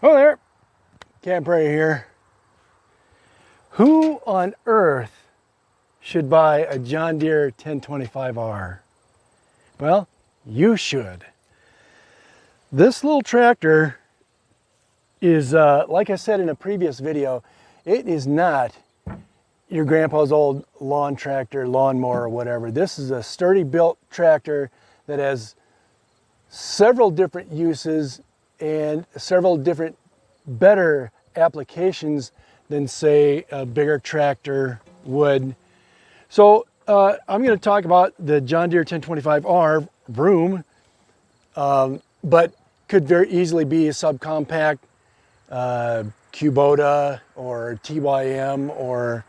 Hello there, Camp Prairie here. Who on earth should buy a John Deere 1025R? Well, you should. This little tractor is, like I said in a previous video, it is not your grandpa's old lawn tractor, lawnmower, or whatever. This is a sturdy built tractor that has several different uses and several different better applications than, say, a bigger tractor would. So I'm going to talk about the John Deere 1025R Vroom, but could very easily be a subcompact Kubota or TYM or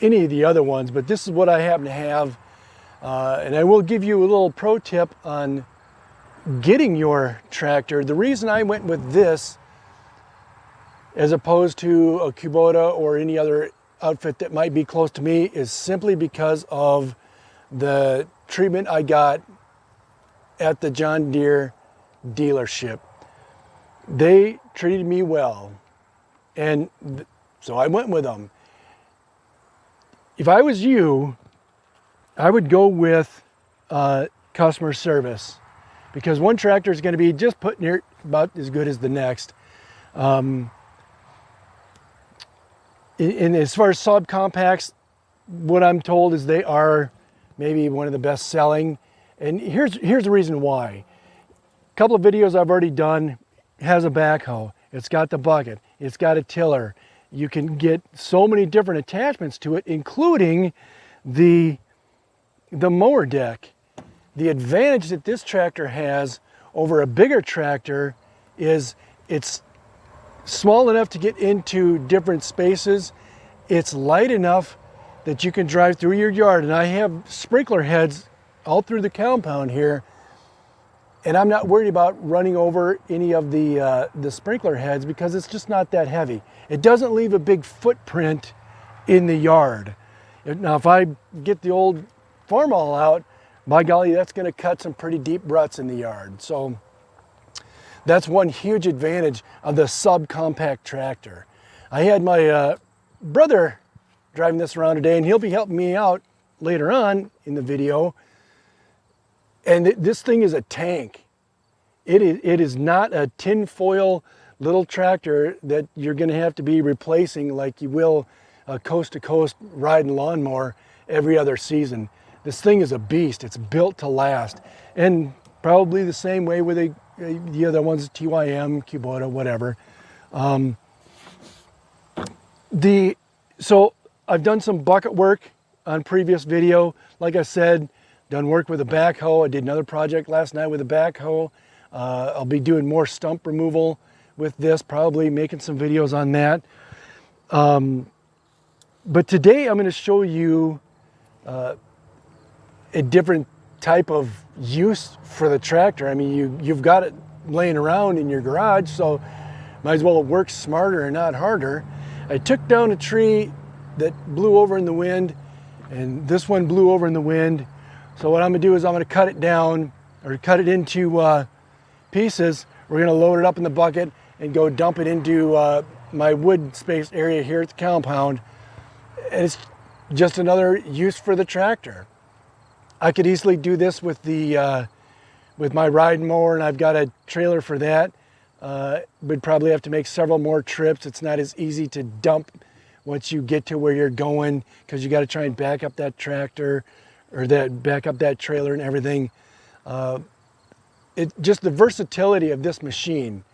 any of the other ones. But this is what I happen to have, and I will give you a little pro tip on getting your tractor. The reason I went with this as opposed to a Kubota or any other outfit that might be close to me is simply because of the treatment I got at the John Deere dealership. They treated me well, and so I went with them. If I was you, I would go with customer service, because one tractor is going to be just put near about as good as the next. And as far as subcompacts, what I'm told is they are maybe one of the best selling. And here's the reason why. A couple of videos I've already done has a backhoe. It's got the bucket. It's got a tiller. You can get so many different attachments to it, including the mower deck. The advantage that this tractor has over a bigger tractor is it's small enough to get into different spaces. It's light enough that you can drive through your yard. And I have sprinkler heads all through the compound here, and I'm not worried about running over any of the sprinkler heads because it's just not that heavy. It doesn't leave a big footprint in the yard. Now, if I get the old Farmall out, by golly, that's going to cut some pretty deep ruts in the yard. So that's one huge advantage of the subcompact tractor. I had my brother driving this around today, and he'll be helping me out later on in the video. And this thing is a tank. It is not a tinfoil little tractor that you're going to have to be replacing like you will a coast-to-coast riding lawnmower every other season. This thing is a beast. It's built to last. And probably the same way with the other ones, TYM, Kubota, whatever. So I've done some bucket work on previous video. Like I said, done work with a backhoe. I did another project last night with a backhoe. I'll be doing more stump removal with this, probably making some videos on that. But today I'm going to show you a different type of use for the tractor. I mean, you've got it laying around in your garage, so might as well work smarter and not harder. I took down a tree that blew over in the wind, and this one blew over in the wind. So what I'm gonna do is I'm gonna cut it down, or cut it into pieces. We're gonna load it up in the bucket and go dump it into my wood space area here at the compound. And it's just another use for the tractor. I could easily do this with with my ride mower, and I've got a trailer for that. We'd probably have to make several more trips. It's not as easy to dump once you get to where you're going, because you got to try and back up that tractor or back up that trailer and everything. Just the versatility of this machine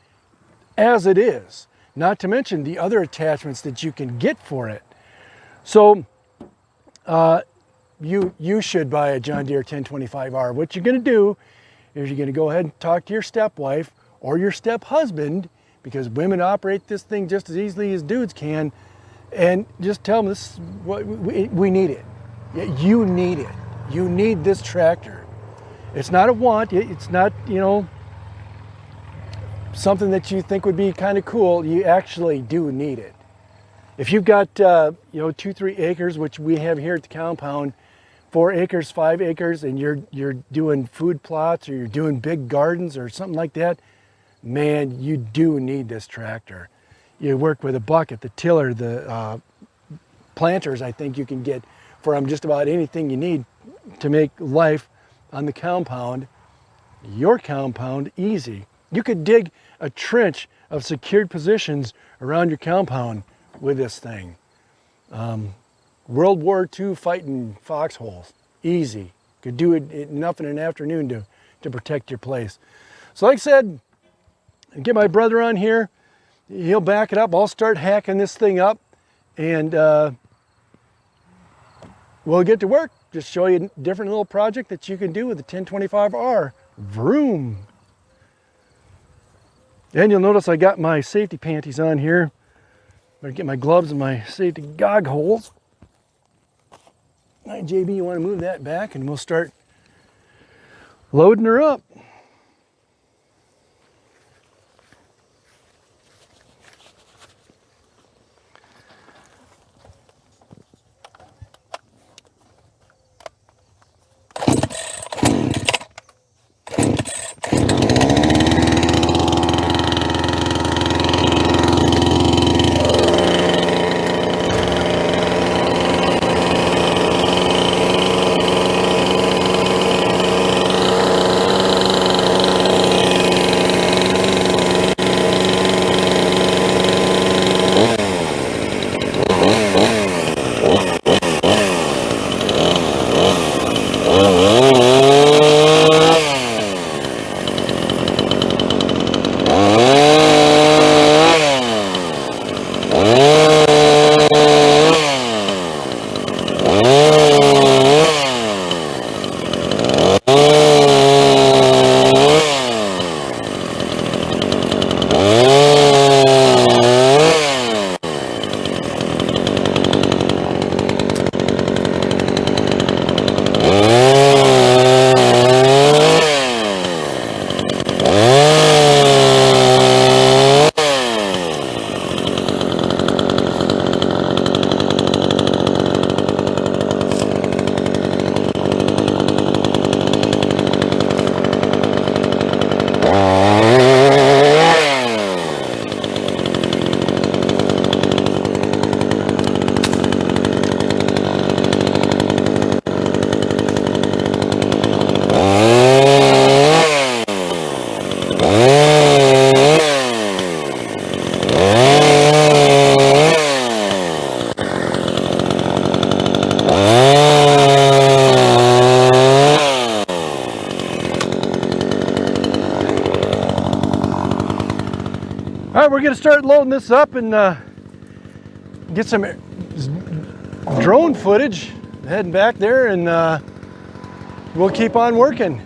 as it is, not to mention the other attachments that you can get for it. So you should buy a John Deere 1025R. What you're going to do is you're going to go ahead and talk to your stepwife or your step-husband, because women operate this thing just as easily as dudes can, and just tell them this is what we need it. You need it. You need this tractor. It's not a want. It's not, something that you think would be kind of cool. You actually do need it. If you've got 2-3 acres, which we have here at the compound, 4 acres, 5 acres, and you're doing food plots or you're doing big gardens or something like that, man, you do need this tractor. You work with a bucket, the tiller, the planters. I think you can get from just about anything you need to make life on the compound, your compound, easy. You could dig a trench of secured positions around your compound with this thing. World War II fighting foxholes, easy. Could do it enough in an afternoon to protect your place. So like I said, get my brother on here. He'll back it up. I'll start hacking this thing up, and we'll get to work. Just show you a different little project that you can do with the 1025R. Vroom. And you'll notice I got my safety panties on here. Better get my gloves and my safety gog holes. All right, JB, you want to move that back and we'll start loading her up. All right, we're gonna start loading this up and get some drone footage heading back there, and we'll keep on working.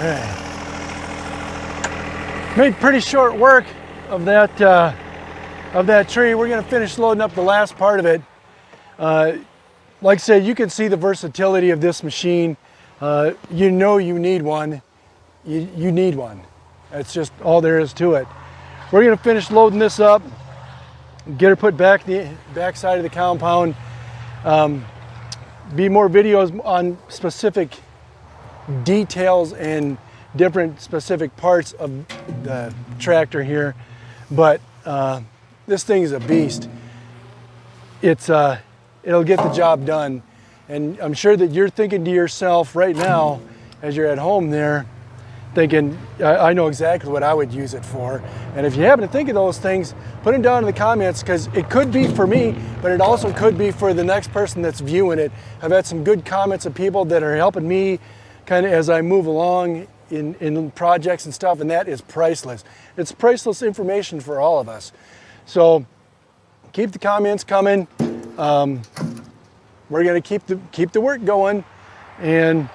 right. Made pretty short work of that tree. We're going to finish loading up the last part of it. Like I said, you can see the versatility of this machine. You know you need one. You need one. That's just all there is to it. We're going to finish loading this up, get her put back the back side of the compound. Be more videos on specific details and different specific parts of the tractor here, but this thing is a beast. It'll get the job done, and I'm sure that you're thinking to yourself right now as you're at home there, thinking, I know exactly what I would use it for. And if you happen to think of those things, put them down in the comments, because it could be for me, but it also could be for the next person that's viewing it. I've had some good comments of people that are helping me kind of as I move along in projects and stuff, and that is priceless. It's priceless information for all of us. So keep the comments coming. We're going to keep the work going, and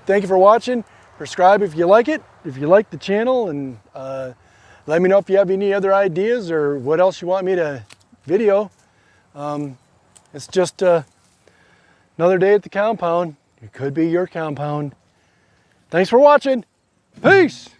thank you for watching. Subscribe if you like it, if you like the channel, and let me know if you have any other ideas or what else you want me to video. It's just another day at the compound. It could be your compound. Thanks for watching. Peace.